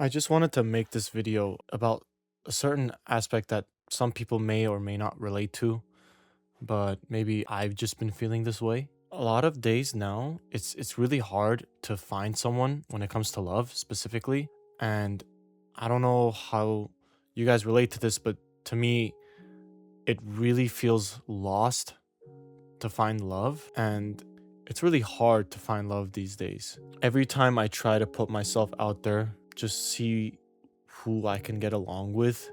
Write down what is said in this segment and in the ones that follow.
I just wanted to make this video about a certain aspect that some people may or may not relate to, but maybe I've just been feeling this way. A lot of days now, it's really hard to find someone when it comes to love specifically, and I don't know how you guys relate to this, but to me, it really feels lost to find love, and it's really hard to find love these days. Every time I try to put myself out there, just see who I can get along with,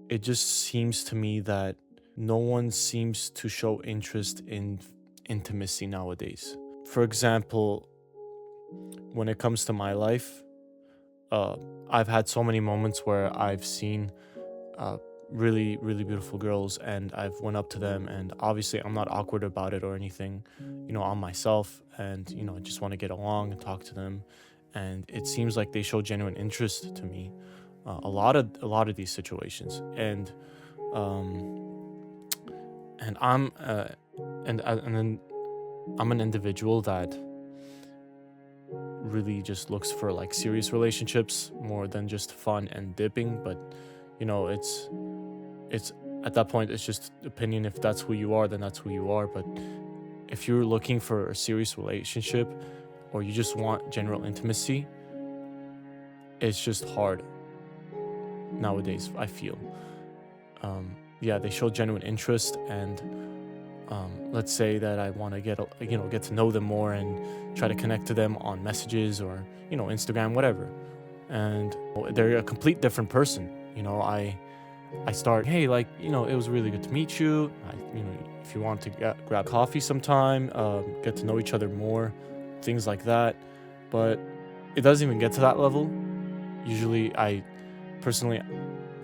it just seems to me that no one seems to show interest in intimacy nowadays. For example, when it comes to my life, uh, I've had so many moments where I've seen uh, really beautiful girls, and I've went up to them, and obviously I'm not awkward about it or anything. I'm myself, and I just want to get along and talk to them, and it seems like they show genuine interest to me. A lot of these situations, um, and and then I'm an individual that really just looks for like serious relationships more than just fun and dipping. But it's at that point it's just opinion. If that's who you are, then that's who you are. But if you're looking for a serious relationship or you just want general intimacy, it's just hard nowadays, I feel. Yeah, they show genuine interest, and let's say that I want to get to know them more and try to connect to them on messages or Instagram, whatever, and they're a complete different person. I start, hey, like, it was really good to meet you. If you want to grab coffee sometime, get to know each other more, things like that. But it doesn't even get to that level. Usually, personally,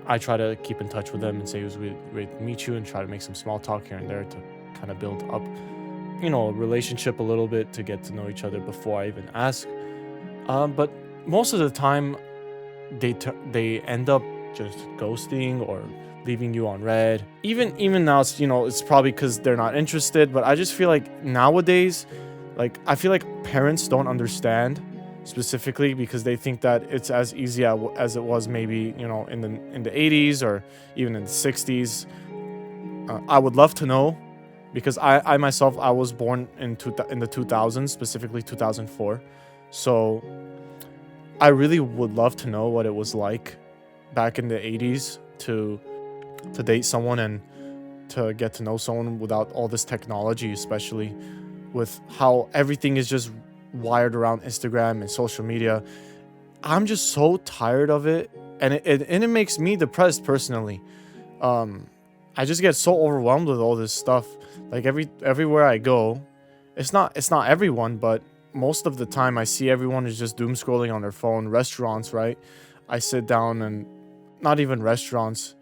I try to keep in touch with them and say it was really great to meet you, and try to make some small talk here and there to kind of build up, a relationship a little bit, to get to know each other before I even ask. But most of the time, they end up just ghosting or leaving you on red. Even now, it's probably because they're not interested. But I just feel like nowadays, like, I feel like parents don't understand, specifically because they think that it's as easy as it was maybe in the 80s or even in the 60s. I would love to know, because I myself, I was born in the 2000s, specifically 2004. So I really would love to know what it was like back in the 80s to date someone and to get to know someone without all this technology, especially with how everything is just wired around Instagram and social media. I'm just so tired of it, and it makes me depressed personally. Um, I just get so overwhelmed with all this stuff. Like, everywhere I go, it's not everyone, but most of the time I see everyone is just doom scrolling on their phone. Restaurants, right? I sit down, and not even restaurants.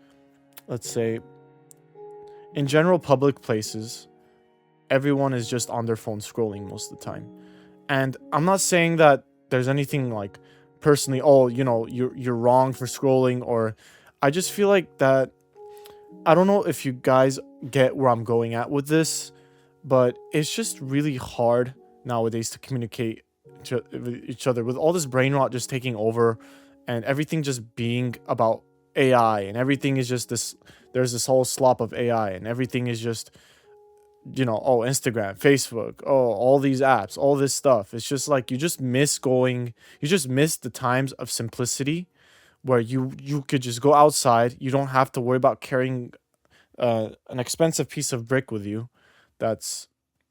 Let's say in general public places, everyone is just on their phone scrolling most of the time. And I'm not saying that there's anything like personally, oh, you're wrong for scrolling, or I just feel like that. I don't know if you guys get where I'm going at with this, but it's just really hard nowadays to communicate with each other, with all this brain rot just taking over, and everything just being about AI, and everything is just this. There's this whole slop of AI, and everything is just oh, Instagram, Facebook, oh, all these apps, all this stuff. It's just like you just miss the times of simplicity, where you could just go outside. You don't have to worry about carrying an expensive piece of brick with you. That's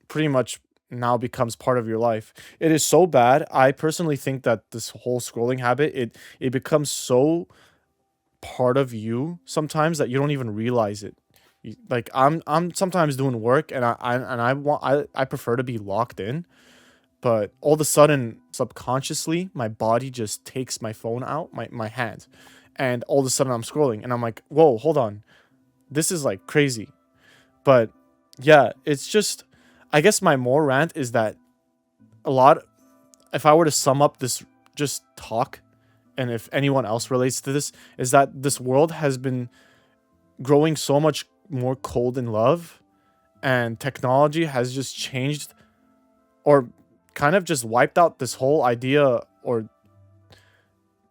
pretty much now becomes part of your life. It is so bad. I personally think that this whole scrolling habit, it becomes so part of you sometimes that you don't even realize it. Like, I'm sometimes doing work, and I prefer to be locked in, but all of a sudden, subconsciously, my body just takes my phone out, my hand, and all of a sudden I'm scrolling, and I'm like, whoa, hold on, this is like crazy. But yeah, it's just, I guess my more rant is that a lot, if I were to sum up this just talk, and if anyone else relates to this, is that this world has been growing so much more cold in love, and technology has just changed, or kind of just wiped out this whole idea, or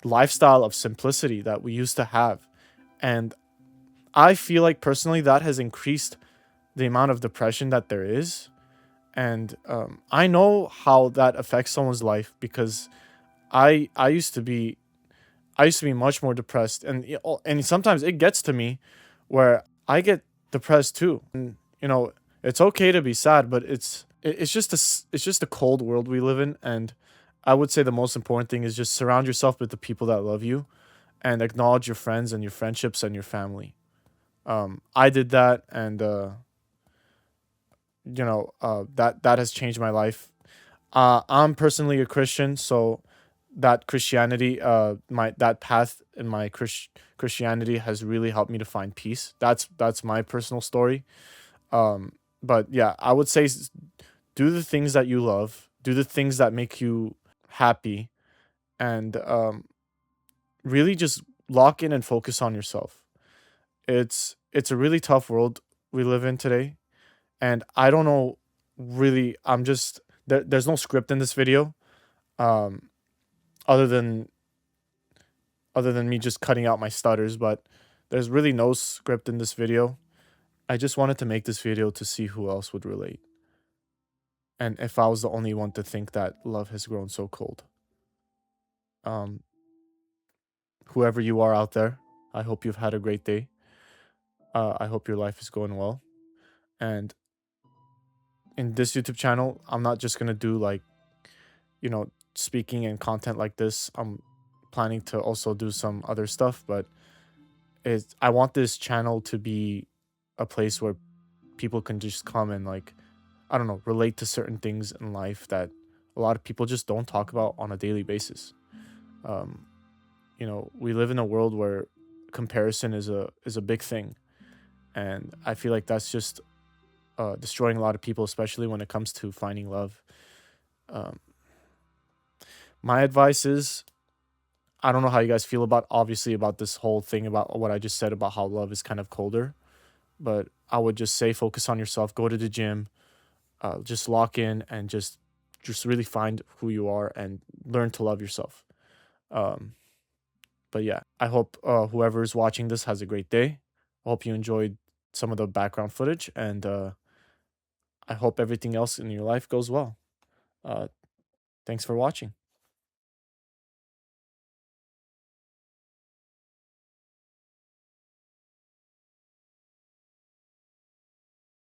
lifestyle of simplicity that we used to have. And I feel like personally that has increased the amount of depression that there is. And I know how that affects someone's life because I used to be much more depressed, and and sometimes it gets to me where I get depressed too. And it's okay to be sad, but it's just it's just a cold world we live in. And I would say the most important thing is just surround yourself with the people that love you and acknowledge your friends and your friendships and your family. I did that, and that has changed my life. I'm personally a Christian, so that Christianity, my that path in my Christianity has really helped me to find peace. That's my personal story. But yeah, I would say do the things that you love, do the things that make you happy, and really just lock in and focus on yourself. It's a really tough world we live in today, and I don't know really. There's no script in this video. Um, other than me just cutting out my stutters, but there's really no script in this video. I just wanted to make this video to see who else would relate, and if I was the only one to think that love has grown so cold. Um, Whoever you are out there, I hope you've had a great day. I hope your life is going well. And in this YouTube channel, I'm not just gonna do like, speaking and content like this. I'm planning to also do some other stuff, but I want this channel to be a place where people can just come and, like, I don't know, relate to certain things in life that a lot of people just don't talk about on a daily basis. Um, we live in a world where comparison is a big thing, and I feel like that's just destroying a lot of people, especially when it comes to finding love. Um, my advice is, I don't know how you guys feel about, obviously, about this whole thing about what I just said about how love is kind of colder, but I would just say focus on yourself, go to the gym, just lock in and just really find who you are and learn to love yourself. Um, but yeah, I hope whoever's watching this has a great day. I hope you enjoyed some of the background footage, and I hope everything else in your life goes well. Uh, Thanks for watching.